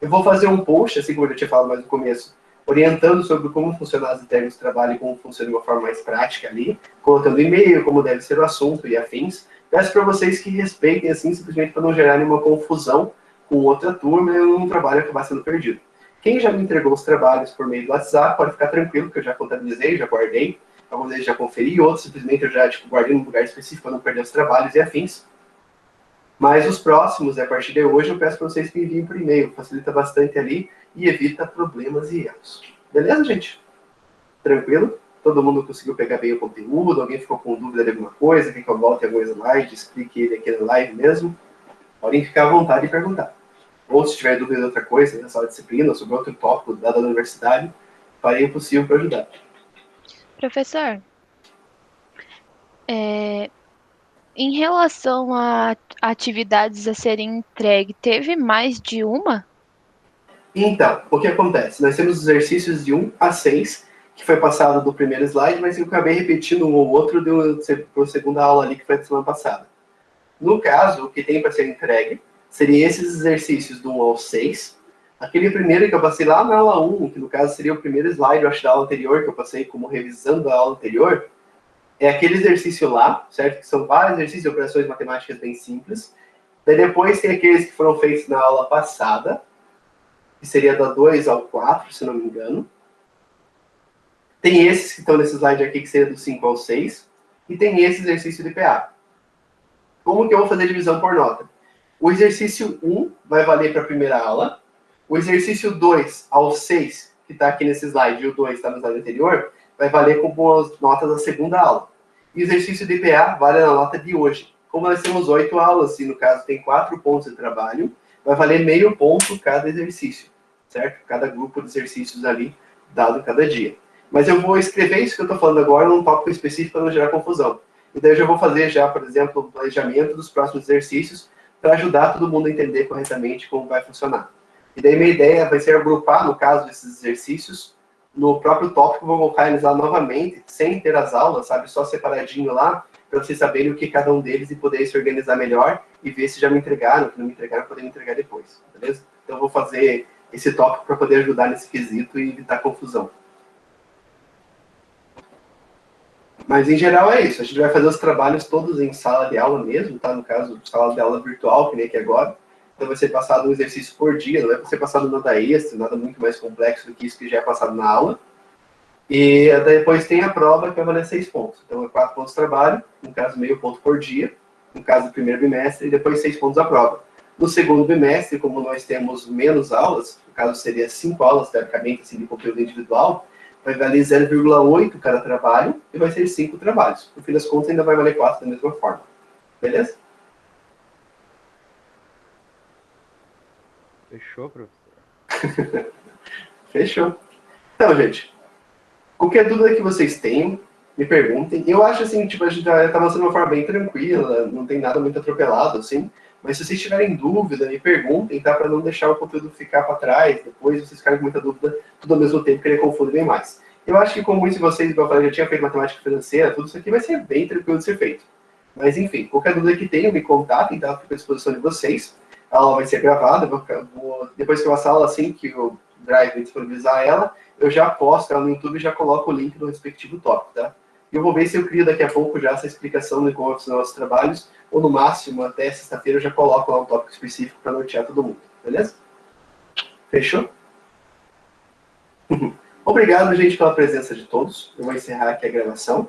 Eu vou fazer um post, assim como eu já tinha falado mais no começo, orientando sobre como funcionam as internas do trabalho e como funciona de uma forma mais prática ali, colocando e-mail, como deve ser o assunto e afins. Peço para vocês que respeitem, assim, simplesmente para não gerar nenhuma confusão com outra turma e um trabalho acabar sendo perdido. Quem já me entregou os trabalhos por meio do WhatsApp, pode ficar tranquilo, que eu já contabilizei, já guardei. Alguns deles já conferi, outros simplesmente eu já guardei num lugar específico para não perder os trabalhos e afins. Mas os próximos, a partir de hoje, eu peço para vocês que enviem por e-mail. Facilita bastante ali e evita problemas e erros. Beleza, gente? Tranquilo? Todo mundo conseguiu pegar bem o conteúdo? Alguém ficou com dúvida de alguma coisa? Quer que eu volte algum slide, explique ele aqui na live mesmo? Podem ficar à vontade de perguntar. Ou se tiver dúvida de outra coisa, nessa disciplina, sobre outro tópico dado na universidade, farei o possível para ajudar. Professor, em relação a atividades a serem entregues, teve mais de uma? Então, o que acontece? Nós temos exercícios de 1 a 6, que foi passado do primeiro slide, mas eu acabei repetindo um ou outro para a segunda aula ali, que foi da semana passada. No caso, o que tem para ser entregue seria esses exercícios do 1 ao 6. Aquele primeiro que eu passei lá na aula 1, que no caso seria o primeiro slide, eu acho, da aula anterior, que eu passei como revisando a aula anterior, é aquele exercício lá, certo? Que são vários exercícios de operações matemáticas bem simples. Daí depois tem aqueles que foram feitos na aula passada, que seria da 2 ao 4, se não me engano. Tem esses que estão nesse slide aqui, que seria do 5 ao 6. E tem esse exercício de PA. Como que eu vou fazer a divisão por nota? O exercício 1 vai valer para a primeira aula. O exercício 2 ao 6, que está aqui nesse slide, e o 2 está no slide anterior, vai valer como as notas da segunda aula. E o exercício de PA vale na nota de hoje. Como nós temos 8 aulas, e no caso tem 4 pontos de trabalho, vai valer meio ponto cada exercício, certo? Cada grupo de exercícios ali, dado cada dia. Mas eu vou escrever isso que eu estou falando agora num tópico específico para não gerar confusão. E daí eu já vou fazer já, por exemplo, o planejamento dos próximos exercícios para ajudar todo mundo a entender corretamente como vai funcionar. E daí minha ideia vai ser agrupar, no caso desses exercícios, no próprio tópico, vou colocar eles lá novamente, sem ter as aulas, sabe? Só separadinho lá, para vocês saberem o que cada um deles e poderem se organizar melhor e ver se já me entregaram, se não me entregaram, poder me entregar depois, beleza? Então eu vou fazer esse tópico para poder ajudar nesse quesito e evitar confusão. Mas, em geral, é isso. A gente vai fazer os trabalhos todos em sala de aula mesmo, tá? No caso, sala de aula virtual, que nem aqui agora. Então, vai ser passado um exercício por dia, não vai ser passado nada extra, nada muito mais complexo do que isso que já é passado na aula. E depois tem a prova, que vai valer 6 pontos. Então, é 4 pontos de trabalho, no caso, meio ponto por dia, no caso do primeiro bimestre, e depois 6 pontos a prova. No segundo bimestre, como nós temos menos aulas, no caso, seria 5 aulas, teoricamente, assim, de conteúdo individual, vai valer 0,8 cada trabalho e vai ser 5 trabalhos. No fim das contas, ainda vai valer 4 da mesma forma. Beleza? Fechou, professor? Fechou. Então, gente, qualquer dúvida que vocês tenham, me perguntem. Eu acho assim, tipo, a gente já está avançando de uma forma bem tranquila, não tem nada muito atropelado, assim. Mas se vocês tiverem dúvida, me perguntem, tá? Para não deixar o conteúdo ficar para trás, depois vocês ficarem com muita dúvida, tudo ao mesmo tempo, que ele confunde bem mais. Eu acho que, como muitos de vocês, igual eu falei, já tinha feito matemática financeira, tudo isso aqui vai ser bem tranquilo de ser feito. Mas, enfim, qualquer dúvida que tenham, me contatem, tá? Fico à disposição de vocês. A aula vai ser gravada, depois que eu passar a aula, assim, que o Drive disponibilizar ela, eu já posto ela no YouTube e já coloco o link do respectivo tópico, tá? E eu vou ver se eu crio daqui a pouco já essa explicação de como são os nossos trabalhos, ou no máximo, até sexta-feira, eu já coloco lá um tópico específico para nortear todo mundo, beleza? Fechou? Obrigado, gente, pela presença de todos. Eu vou encerrar aqui a gravação.